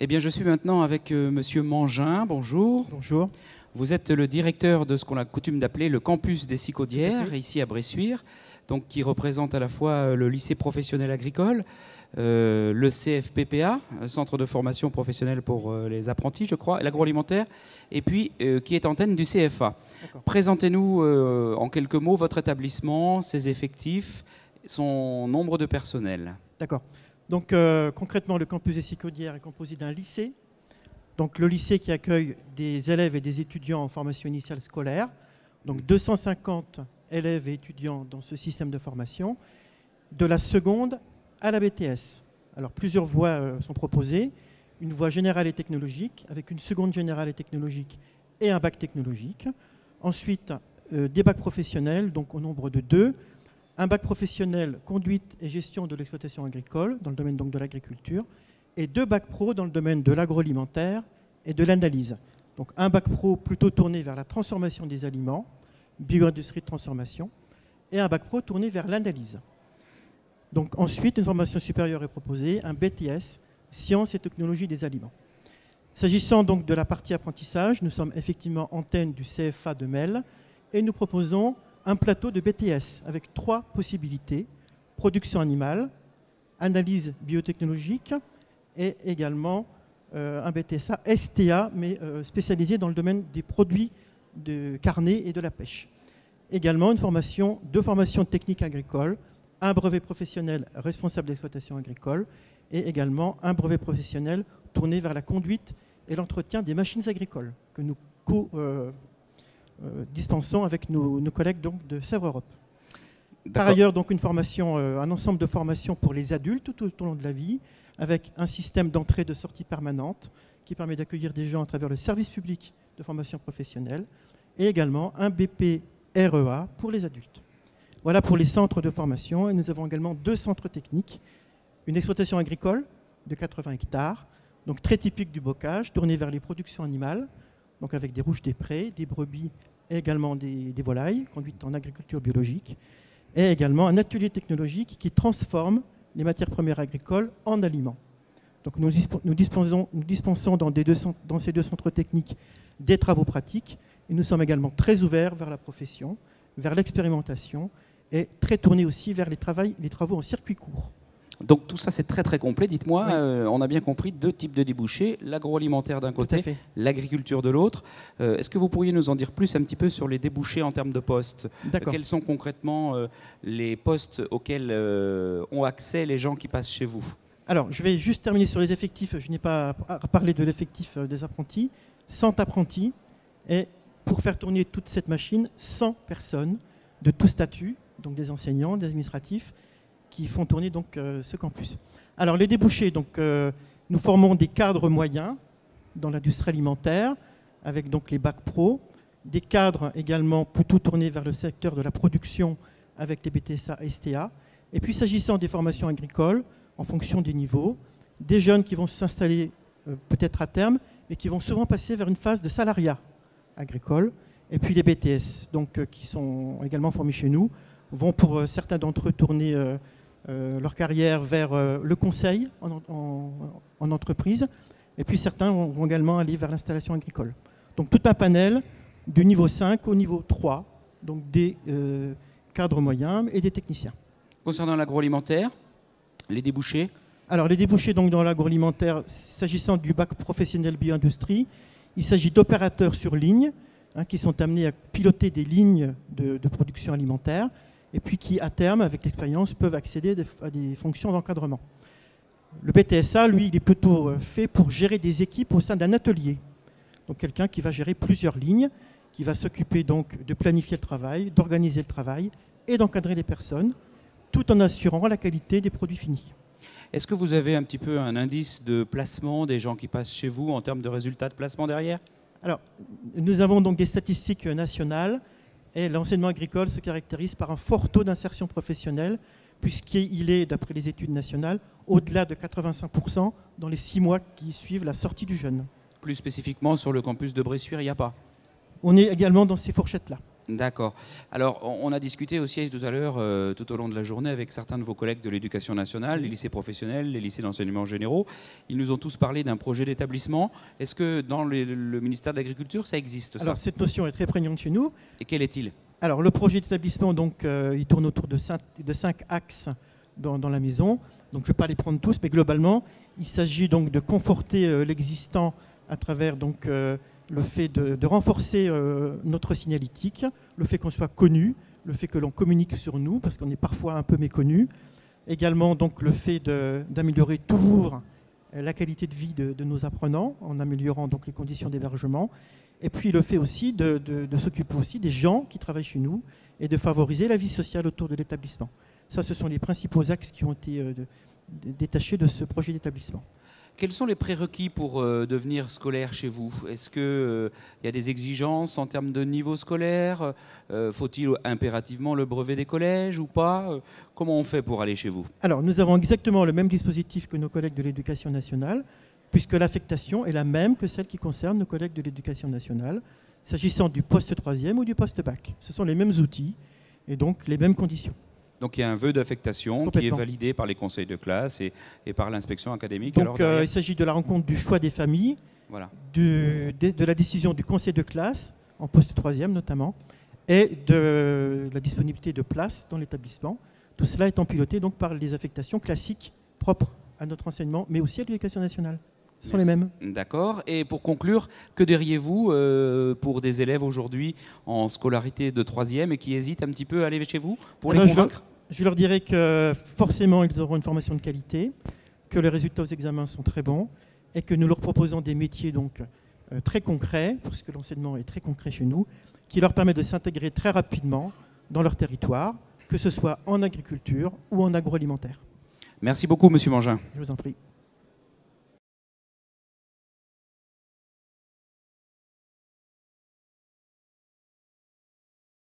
Eh bien, je suis maintenant avec Monsieur Mangin. Bonjour. Bonjour. Vous êtes le directeur de ce qu'on a coutume d'appeler le campus des Sicaudières, ici à Bressuire, donc qui représente à la fois le lycée professionnel agricole, le CFPPA, Centre de formation professionnelle pour les apprentis, je crois, l'agroalimentaire, et puis qui est antenne du CFA. Présentez-nous en quelques mots votre établissement, ses effectifs, son nombre de personnel. D'accord. Donc concrètement, le campus des Sicaudières est composé d'un lycée. Donc le lycée qui accueille des élèves et des étudiants en formation initiale scolaire. Donc 250 élèves et étudiants dans ce système de formation, de la seconde à la BTS. Alors plusieurs voies sont proposées. Une voie générale et technologique, avec une seconde générale et technologique et un bac technologique. Ensuite, des bacs professionnels, donc au nombre de 2. Un bac professionnel conduite et gestion de l'exploitation agricole, dans le domaine donc de l'agriculture, et 2 bacs pro dans le domaine de l'agroalimentaire et de l'analyse. Donc un bac pro plutôt tourné vers la transformation des aliments, bio-industrie de transformation, et un bac pro tourné vers l'analyse. Donc ensuite, une formation supérieure est proposée, un BTS, sciences et technologies des aliments. S'agissant donc de la partie apprentissage, nous sommes effectivement antenne du CFA de Mel, et nous proposons un plateau de BTS avec 3 possibilités: production animale, analyse biotechnologique et également un BTSA STA, mais spécialisé dans le domaine des produits de carnet et de la pêche. Également 2 formations techniques agricoles, un brevet professionnel responsable d'exploitation agricole et également un brevet professionnel tourné vers la conduite et l'entretien des machines agricoles que nous dispensons avec nos collègues donc, de Sèvres Europe. Par ailleurs, donc, un ensemble de formations pour les adultes tout au long de la vie, avec un système d'entrée et de sortie permanente qui permet d'accueillir des gens à travers le service public de formation professionnelle, et également un BP REA pour les adultes. Voilà pour les centres de formation. Et nous avons également 2 centres techniques, une exploitation agricole de 80 hectares, donc très typique du bocage, tournée vers les productions animales, donc avec des rouges des prés, des brebis et également des volailles, conduites en agriculture biologique, et également un atelier technologique qui transforme les matières premières agricoles en aliments. Donc nous dispensons dans ces 2 centres techniques des travaux pratiques, et nous sommes également très ouverts vers la profession, vers l'expérimentation, et très tournés aussi vers les travaux en circuit court. Donc tout ça c'est très très complet. Dites-moi, oui. On a bien compris 2 types de débouchés, l'agroalimentaire d'un côté, l'agriculture de l'autre. Est-ce que vous pourriez nous en dire plus un petit peu sur les débouchés en termes de postes? Quels sont concrètement les postes auxquels ont accès les gens qui passent chez vous? Alors je vais juste terminer sur les effectifs. Je n'ai pas parlé de l'effectif des apprentis. 100 apprentis, et pour faire tourner toute cette machine, 100 personnes de tout statut, donc des enseignants, des administratifs, qui font tourner donc ce campus. Alors les débouchés, donc, nous formons des cadres moyens dans l'industrie alimentaire, avec donc les bacs pro, des cadres également plutôt tournés vers le secteur de la production avec les BTSA STA, et puis s'agissant des formations agricoles, en fonction des niveaux, des jeunes qui vont s'installer peut-être à terme, et qui vont souvent passer vers une phase de salariat agricole, et puis les BTS, donc, qui sont également formés chez nous, vont pour certains d'entre eux tourner leur carrière vers le conseil en entreprise, et puis certains vont également aller vers l'installation agricole. Donc tout un panel du niveau 5 au niveau 3, donc des cadres moyens et des techniciens. Concernant l'agroalimentaire, les débouchés? Alors les débouchés donc, dans l'agroalimentaire, s'agissant du bac professionnel bio-industrie, il s'agit d'opérateurs sur ligne, qui sont amenés à piloter des lignes de production alimentaire, et puis qui, à terme, avec l'expérience, peuvent accéder à des fonctions d'encadrement. Le BTSA, lui, il est plutôt fait pour gérer des équipes au sein d'un atelier. Donc quelqu'un qui va gérer plusieurs lignes, qui va s'occuper donc de planifier le travail, d'organiser le travail et d'encadrer les personnes, tout en assurant la qualité des produits finis. Est-ce que vous avez un petit peu un indice de placement des gens qui passent chez vous en termes de résultats de placement derrière? Alors, nous avons donc des statistiques nationales, et l'enseignement agricole se caractérise par un fort taux d'insertion professionnelle, puisqu'il est, d'après les études nationales, au-delà de 85% dans les 6 mois qui suivent la sortie du jeune. Plus spécifiquement sur le campus de Bressuire, il n'y a pas? On est également dans ces fourchettes-là. D'accord. Alors, on a discuté aussi tout à l'heure, tout au long de la journée, avec certains de vos collègues de l'éducation nationale, les lycées professionnels, les lycées d'enseignement généraux. Ils nous ont tous parlé d'un projet d'établissement. Est-ce que dans le ministère de l'Agriculture, ça existe, ça? Alors, cette notion est très prégnante chez nous. Et quel est-il? Alors, le projet d'établissement, donc, il tourne autour de 5 axes dans la maison. Donc, je ne vais pas les prendre tous, mais globalement, il s'agit donc de conforter l'existant à travers donc, le fait de renforcer notre signalétique, le fait qu'on soit connu, le fait que l'on communique sur nous, parce qu'on est parfois un peu méconnu. Également, donc, le fait d'améliorer toujours la qualité de vie de nos apprenants, en améliorant donc, les conditions d'hébergement. Et puis, le fait aussi de s'occuper aussi des gens qui travaillent chez nous et de favoriser la vie sociale autour de l'établissement. Ça, ce sont les principaux axes qui ont été détachés de ce projet d'établissement. Quels sont les prérequis pour devenir scolaire chez vous? Est-ce qu'il y a des exigences en termes de niveau scolaire? Faut-il impérativement le brevet des collèges ou pas? Comment on fait pour aller chez vous? Alors, nous avons exactement le même dispositif que nos collègues de l'Éducation nationale, puisque l'affectation est la même que celle qui concerne nos collègues de l'Éducation nationale, s'agissant du poste 3e ou du poste bac. Ce sont les mêmes outils et donc les mêmes conditions. Donc il y a un vœu d'affectation qui est validé par les conseils de classe et par l'inspection académique. Donc il s'agit de la rencontre du choix des familles, voilà, de la décision du conseil de classe, en poste 3e notamment, et de la disponibilité de places dans l'établissement. Tout cela étant piloté donc par les affectations classiques propres à notre enseignement, mais aussi à l'Éducation nationale. Ce sont les mêmes. D'accord. Et pour conclure, que diriez-vous pour des élèves aujourd'hui en scolarité de 3e et qui hésitent un petit peu à aller chez vous pour les convaincre? Je leur dirais que forcément, ils auront une formation de qualité, que les résultats aux examens sont très bons et que nous leur proposons des métiers donc, très concrets, parce que l'enseignement est très concret chez nous, qui leur permet de s'intégrer très rapidement dans leur territoire, que ce soit en agriculture ou en agroalimentaire. Merci beaucoup, Monsieur Mangin. Je vous en prie.